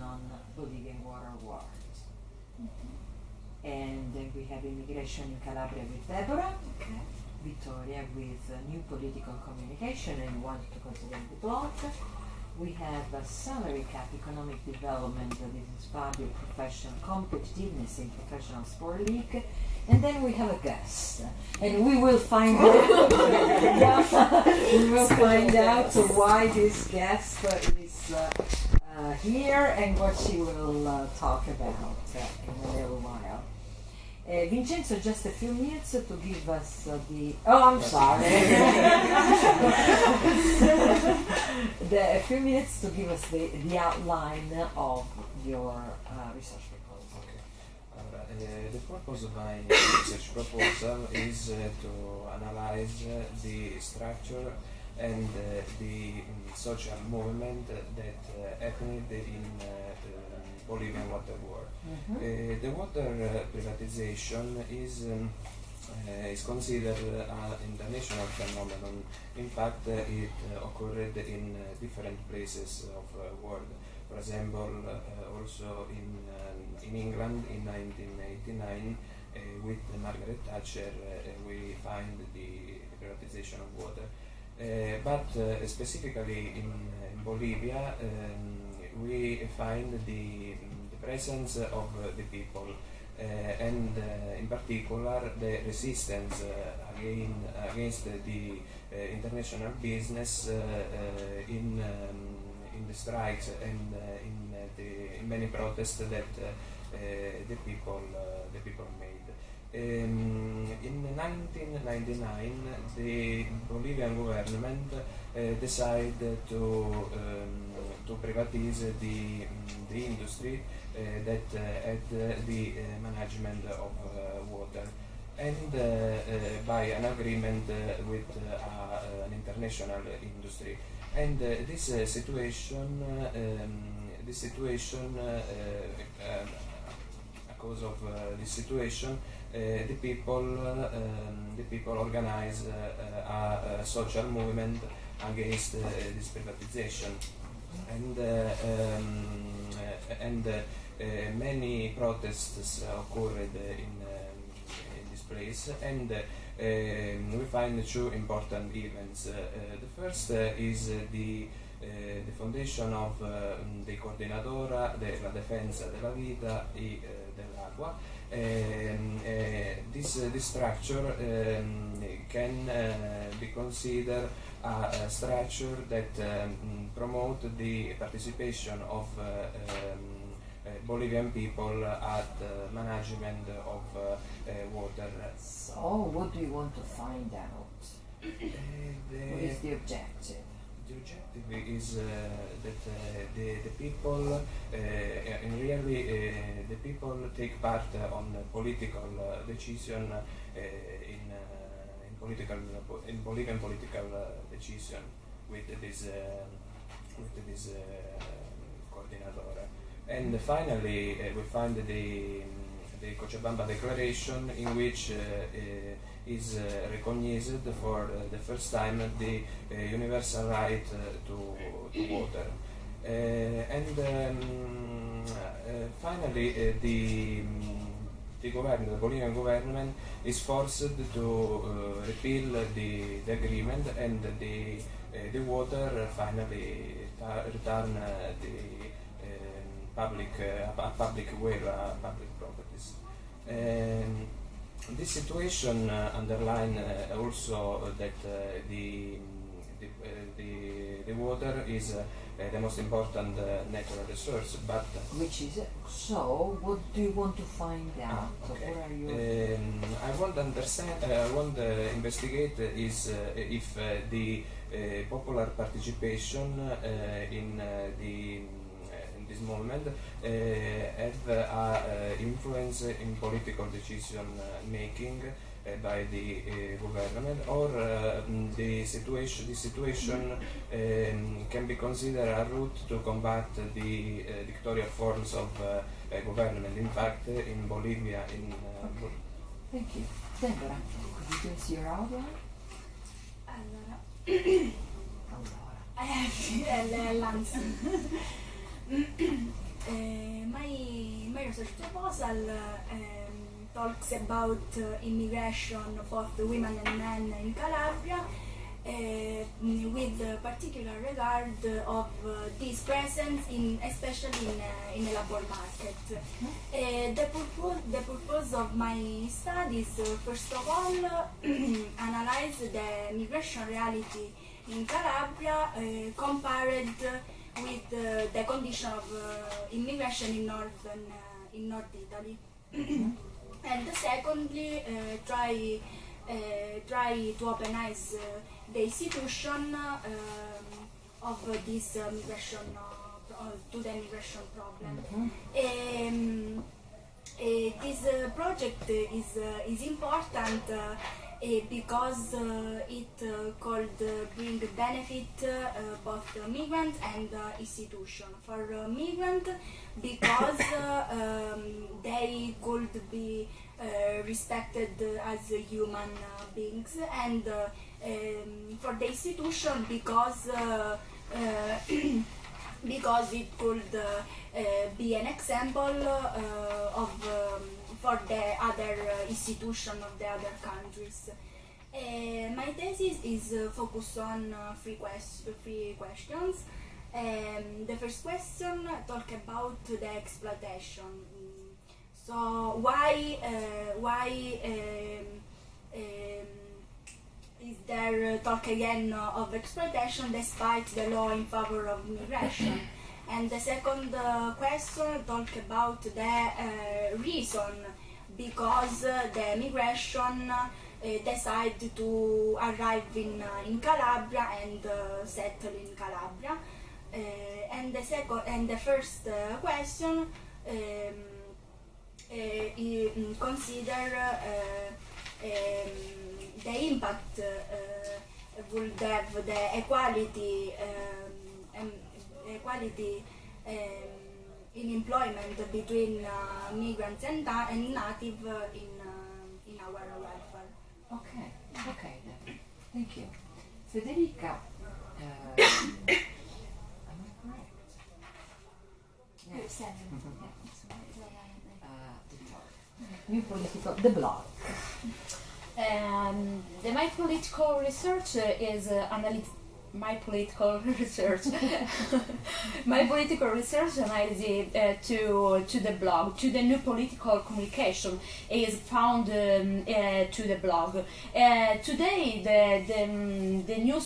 on Bolivian water wars. And then we have immigration in Calabria with Deborah. Okay. Vittoria with new political communication and want to consider the plot. We have a salary cap, economic development, that is value, professional competitiveness in professional sport league. And then we have a guest, and we will find out. We will find out why this guest is here and what she will talk about in a little while. Vincenzo, just a few minutes to give us the. Oh, I'm sorry. A few minutes to give us the outline of your research proposal. Okay. The purpose of my research proposal is to analyze the structure and the social movement that happened in Bolivian water war. The water privatization is considered an international phenomenon. In fact, it occurred in different places of the world. For example, also in England in 1989, with Margaret Thatcher, we find the privatization of water. But specifically in Bolivia, we find the presence of the people and in particular the resistance against the international business in the strikes and in many protests that the people made. In 1999, the Bolivian government decided to privatize the industry that had the management of water, and by an agreement with an international industry. And this situation, because of this situation, the people organize a social movement against this privatization, and many protests occurred in this place, and we find two important events. The first is the foundation of the Coordinadora de la Defensa de la Vida y dell'Acqua. This structure can be considered a structure that promote the participation of Bolivian people at management of water. So, what do you want to find out? What is the objective? The objective is that the people, and really the people take part on political decision in Bolivian political decision with this coordinadora. And finally, we find the Cochabamba Declaration, in which is recognized for the first time the universal right to water. And finally, the Bolivian government is forced to repeal the agreement, and the water finally return the public where public properties. This situation underline also that the water is the most important natural resource, but which is it? So, what do you want to find out? Okay. What are you? I want to understand. I want to investigate is if the popular participation in this moment have influence in political decision making by the government, or the situation can be considered a route to combat the dictatorial forms of government. In fact, in Bolivia, Okay. Thank you. Deborah, could you give us your outline? Allora, l'anzi. research proposal talks about immigration, both women and men in Calabria, with particular regard of this presence especially in the labor market. The purpose of my studies, first of all, analyze the migration reality in Calabria compared with the condition of immigration in North Italy. And secondly, try to open eyes the institution of this migration to the migration problem. This project is important because it could bring benefit both migrant and institution. For migrant, because they could be respected as human beings, and for the institution because because it could be an example for the other institution of the other countries. My thesis is focused on three questions. The first question talks about the exploitation. So why is there talk again of exploitation despite the law in favor of migration? And the second question talk about the reason because the migration decide to arrive in Calabria and settle in Calabria. And the first question consider the impact would have the equality in employment between migrants and native in our welfare. Okay then. Thank you. Federica, am I correct? Yes. New political, the blog. My political research is my political research. My political research analysis to the blog, to the new political communication is found to the blog. Today, the news